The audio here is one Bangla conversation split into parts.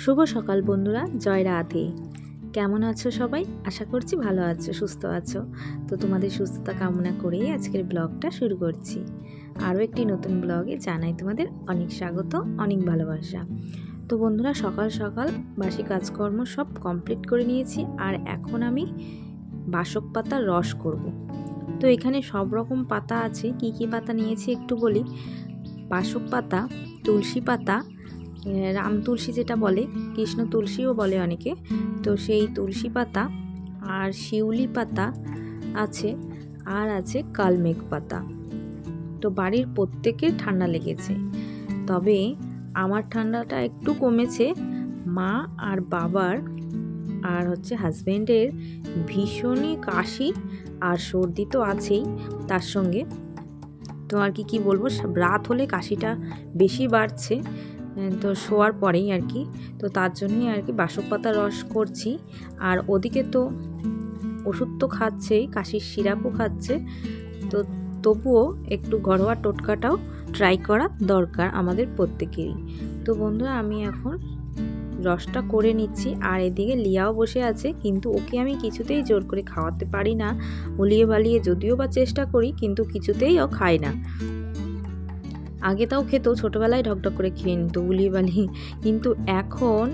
শুভ সকাল বন্ধুরা, জয় রাধে। কেমন আছো সবাই? আশা করছি ভালো আছো, সুস্থ আছো। তো তোমাদের সুস্থতা কামনা করেই আজকের ব্লগটা শুরু করছি। আরও একটি নতুন ব্লগে জানাই তোমাদের অনেক স্বাগত, অনেক ভালোবাসা। তো বন্ধুরা, সকাল সকাল বাসি কাজকর্ম সব কমপ্লিট করে নিয়েছি। আর এখন আমি বাসক পাতার রস করব। তো এখানে সব রকম পাতা আছে। কি কি পাতা নিয়েছি একটু বলি। বাসক পাতা, তুলসী পাতা, রাম তুলসী যেটা বলে, কৃষ্ণ তুলসীও বলে অনেকে, তো সেই তুলসী পাতা, আর শিউলি পাতা আছে, আর আছে কালমেঘ পাতা। তো বাড়ির প্রত্যেকের ঠান্ডা লেগেছে, তবে আমার ঠান্ডাটা একটু কমেছে। মা আর বাবার আর হাজব্যান্ডের ভীষণই কাশি আর সর্দি তো আছেই তার সঙ্গে। তো আর কি বলবো, রাত হলে কাশিটা বেশি বাড়ছে, তো শোয়ার পরেই আর কি। তো তার জন্যই আর কি বাসক পাতা রস করছি। আর ওদিকে তো ওষুধ তো খাচ্ছেই, কাশির সিরাপও খাচ্ছে, তো তবুও একটু ঘরোয়া টোটকাটাও ট্রাই করা দরকার আমাদের প্রত্যেকেরই। তো বন্ধুরা, আমি এখন রসটা করে নিচ্ছি। আর এদিকে লিয়াও বসে আছে, কিন্তু ওকে আমি কিছুতেই জোর করে খাওয়াতে পারি না। উলিয়ে বালিয়ে যদিও বা চেষ্টা করি, কিন্তু কিছুতেই ও খায় না। আগে তাও খেত, ছোটবেলায় ঢকঢক করে খেয়ে নিত উলিয়ে বালিয়ে, কিন্তু এখন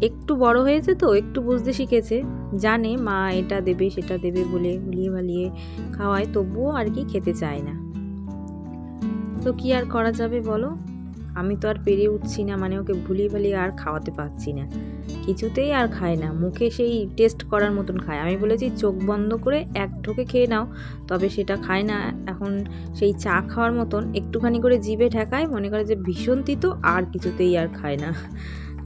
একটু বড় হয়েছে তো একটু বুঝতে শিখেছে, জানে মা এটা দেবে সেটা দেবে বলে উলিয়ে বালিয়ে খাওয়ায়, তবুও আর কি খেতে চায় না। তো কি আর করা যাবে বলো, আমি তো আর পেরে উঠছি না, মানে ওকে ভুলিয়ে ভালিয়ে আর খাওয়াতে পারছি না। কিছুতেই আর খায় না, মুখে সেই টেস্ট করার মতন খায়। আমি বলেছি চোখ বন্ধ করে এক ঢোকে খেয়ে নাও, তবে সেটা খায় না। এখন সেই চা খাওয়ার মতন একটুখানি করে জিভে ঠেকায়, মনে করে যে ভীষণ তিতো, আর কিছুতেই আর খায় না।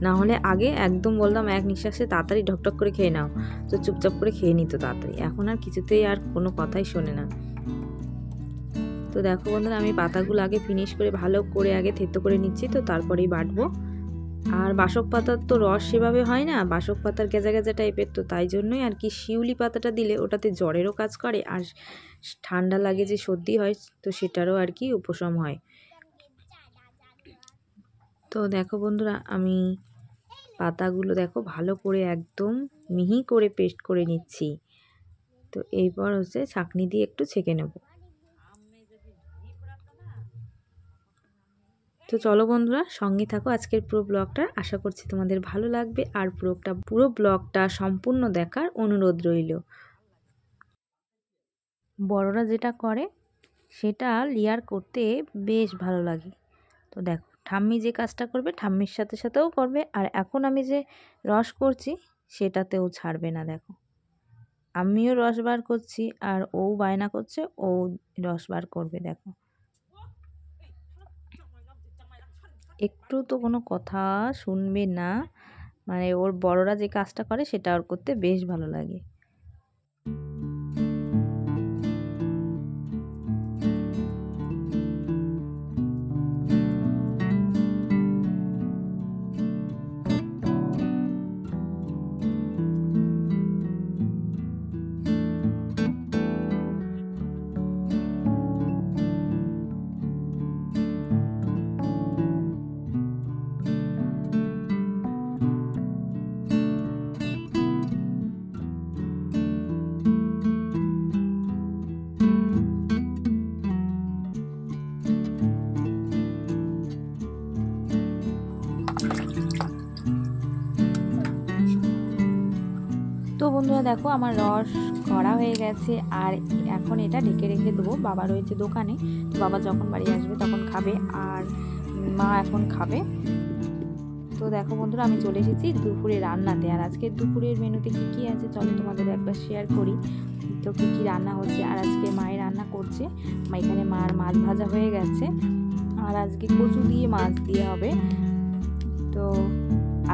না হলে আগে একদম বলতাম এক নিঃশ্বাসে তাড়াতাড়ি ঢকঢক করে খেয়ে নাও, তো চুপচাপ করে খেয়ে নিত তাড়াতাড়ি। এখন আর কিছুতেই আর কোনো কথাই শোনে না। তো দেখো বন্ধুরা, আমি পাতাগুলো আগে ফিনিশ করে ভালো করে আগে থেতো করে নিচ্ছি, তো তারপরেই বাটবো। আর বাসক পাতার তো রস সেভাবে হয় না, বাসক পাতার গেজা গেজা টাইপের, তো তাই জন্যই আর কি শিউলি পাতাটা দিলে ওটাতে জ্বরেরও কাজ করে, আর ঠান্ডা লাগে যে সর্দি হয়, তো সেটারও আর কি উপশম হয়। তো দেখো বন্ধুরা, আমি পাতাগুলো দেখো ভালো করে একদম মিহি করে পেস্ট করে নিচ্ছি। তো এরপর ছাঁকনি দিয়ে একটু ছেঁকে নেব। তো চলো বন্ধুরা, সঙ্গে থাকো আজকের পুরো ব্লগটা, আশা করছি তোমাদের ভালো লাগবে। আর পুরো ব্লগটা সম্পূর্ণ দেখার অনুরোধ রইল। বড়রা যেটা করে সেটা লিয়ার করতে বেশ ভালো লাগে। তো দেখো, ঠাম্মি যে কাজটা করবে ঠাম্মির সাথে সাথেও করবে, আর এখন আমি যে রস করছি সেটাতেও ছাড়বে না। দেখো, আমিও রস বার করছি, আর ও বায়না করছে ও রস বার করবে। দেখো, একটু তো কোনো কথা শুনবে না, মানে ওর বড়রা যে কাজটা করে সেটা ওর করতে বেশ ভালো লাগে। তো বন্ধুরা দেখো, আমার রস করা হয়ে গেছে, আর এখন এটা ঢেকে রেখে দেবো। বাবা রয়েছে দোকানে, তো বাবা যখন বাড়ি আসবে তখন খাবে, আর মা এখন খাবে। তো দেখো বন্ধুরা, আমি চলে এসেছি দুপুরে রান্নাতে। আর আজকে দুপুরের মেনুতে কি কি আছে চলো তোমাদের একবার শেয়ার করি। তো কি কি রান্না হচ্ছে, আর আজকে মায়ের রান্না করছে। এখানে মার মাছ ভাজা হয়ে গেছে, আর আজকে কচু দিয়ে মাছ দিয়ে হবে। তো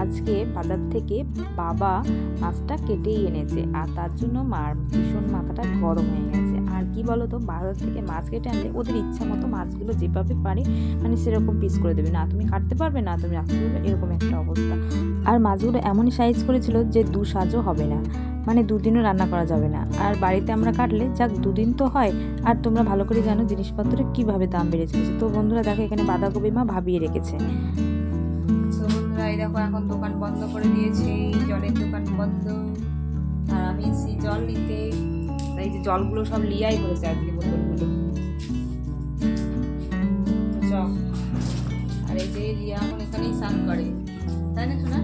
আজকে বাজার থেকে বাবা মাছটা কেটেই এনেছে, আর তার জন্য মার ভীষণ মাথাটা গরম হয়ে গেছে। আর কি বলো তো, বাজার থেকে মাছ কেটে আনলে ওদের ইচ্ছা মতো মাছগুলো যেভাবে পারে মানে সেরকম পিস করে দেবে, না তুমি কাটতে পারবে না তুমি রাখতে পারবে, এরকম একটা অবস্থা। আর মাছগুলো এমনই সাইজ করেছিল যে দু সাজও হবে না, মানে দুদিনও রান্না করা যাবে না। আর বাড়িতে আমরা কাটলে যাক দুদিন তো হয়। আর তোমরা ভালো করে জানো জিনিসপত্রের কীভাবে দাম বেড়ে চলেছে। তো বন্ধুরা দেখো, এখানে বাঁধাকপি মা ভাবিয়ে রেখেছে। তো বন্ধুরা এই দেখো এখন দোকান বন্ধ করে দিয়েছে, জলের দোকান বন্ধ। আর আমি এসেছি জল নিতে, তাই যে জলগুলো সব লিয়াই করেছে আজকে বোতলগুলো। আর এই যে লিয়া এখন এখানেই স্নান করে, তাই না শোনা?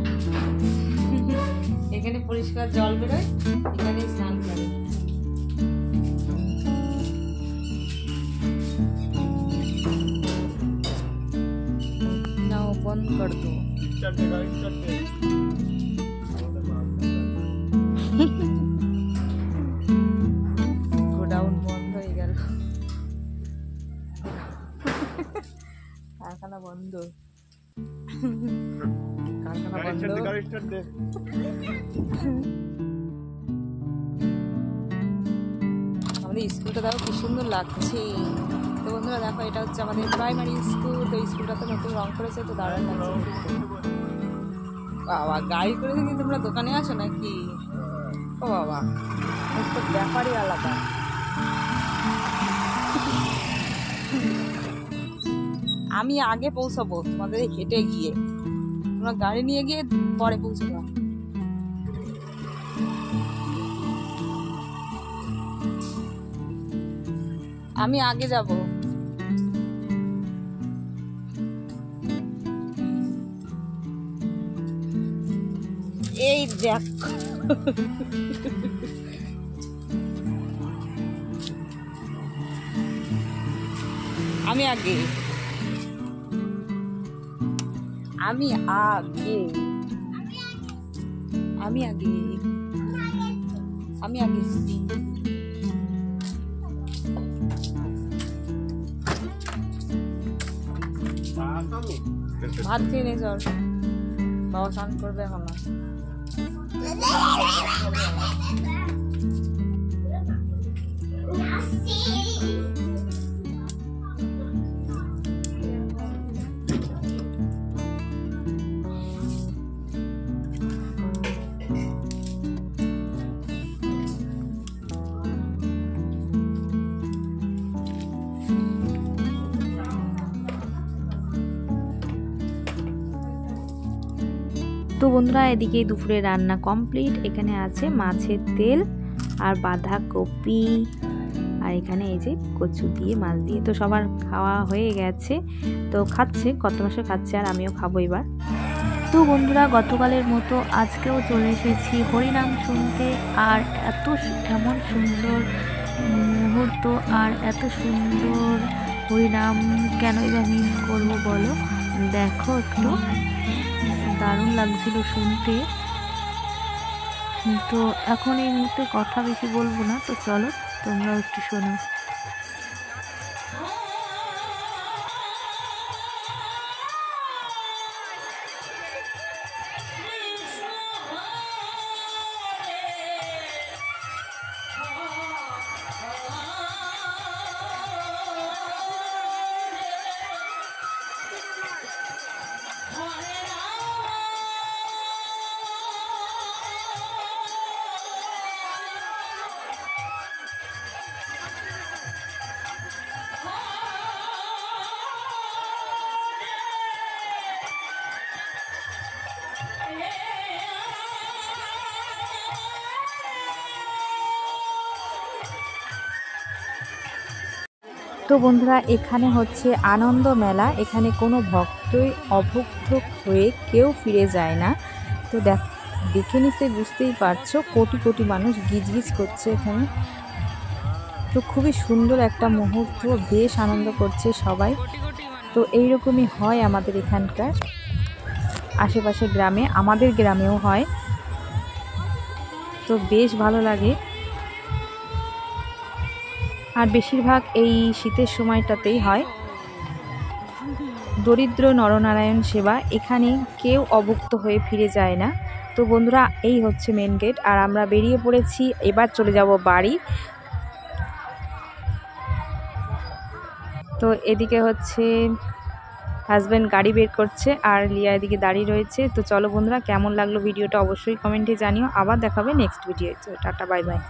এখানে পরিষ্কার জল বেরোয়, এখানেই স্নান করে। নাও বন্ধ কর দো। গোডাউন বন্ধ হয়ে গেল, কারখানা বন্ধ, কারখানা বন্ধ। আমাদের স্কুলটা দেখো কি সুন্দর লাগছে। তো বন্ধুরা দেখো, এটা হচ্ছে আমাদের প্রাইমারি স্কুল। তো স্কুলটা তো নতুন রং করেছে, তো দারুণ লাগছে। বাবা, গাড়ি করে কি তোমরা দোকানে আসো নাকি? ও বাবা, একটা ব্যাপারই আলাদা। আমি আগে পৌঁছাবো তোমাদের হেঁটে গিয়ে, তোমরা গাড়ি নিয়ে গিয়ে পরে পৌঁছাবো। আমি আগে যাব। এই দেখো, আমি আগে, আমি আগে, আমি আগে, আমি আগে। ভাত খেয়ে নে, চল। বাবা স্নান করবে এখন না। তো বন্ধুরা, এদিকে দুপুরে রান্না কমপ্লিট। এখানে আছে মাছের তেল আর বাঁধাকপি, আর এখানে এই যে কচু দিয়ে মাছ দিয়ে। তো সবার খাওয়া হয়ে গেছে, তো খাচ্ছে, কত মাসে খাচ্ছে, আর আমিও খাবো এবার। তো বন্ধুরা, গতকালের মতো আজকেও চলে এসেছি হরিনাম শুনতে। আর এমন সুন্দর মুহূর্ত, আর এত সুন্দর হরিনাম কেনই বা মিস করবো বলো? দেখো, একটু দারুণ লাগছিল শুনতে। তো এখন এই মুহূর্তে কথা বেশি বলবো না, তো চলো তোমরাও একটু শোনো। তো বন্ধুরা, এখানে হচ্ছে আনন্দ মেলা। এখানে কোনো ভক্তই অভুক্ত হয়ে কেউ ফিরে যায় না। তো দেখে নিশ্চয়ই বুঝতেই পারছো, কোটি কোটি মানুষ গিজগিজ করছে এখানে। তো খুবই সুন্দর একটা মুহূর্ত, বেশ আনন্দ করছে সবাই। তো এইরকমই হয় আমাদের এখানকার আশেপাশে গ্রামে, আমাদের গ্রামেও হয়। তো বেশ ভালো লাগে। আর বেশিরভাগ এই শীতের সময়টাতেই হয়। দরিদ্র নরনারায়ণ সেবা, এখানে কেউ অভুক্ত হয়ে ফিরে যায় না। তো বন্ধুরা, এই হচ্ছে মেন গেট, আর আমরা বেরিয়ে পড়েছি। এবার চলে যাব বাড়ি। তো এদিকে হচ্ছে হাজব্যান্ড গাড়ি বের করছে, আর লিয়া এদিকে দাঁড়িয়ে রয়েছে। তো চলো বন্ধুরা, কেমন লাগলো ভিডিওটা অবশ্যই কমেন্টে জানিও। আবার দেখাবে next video. Tata, bye bye.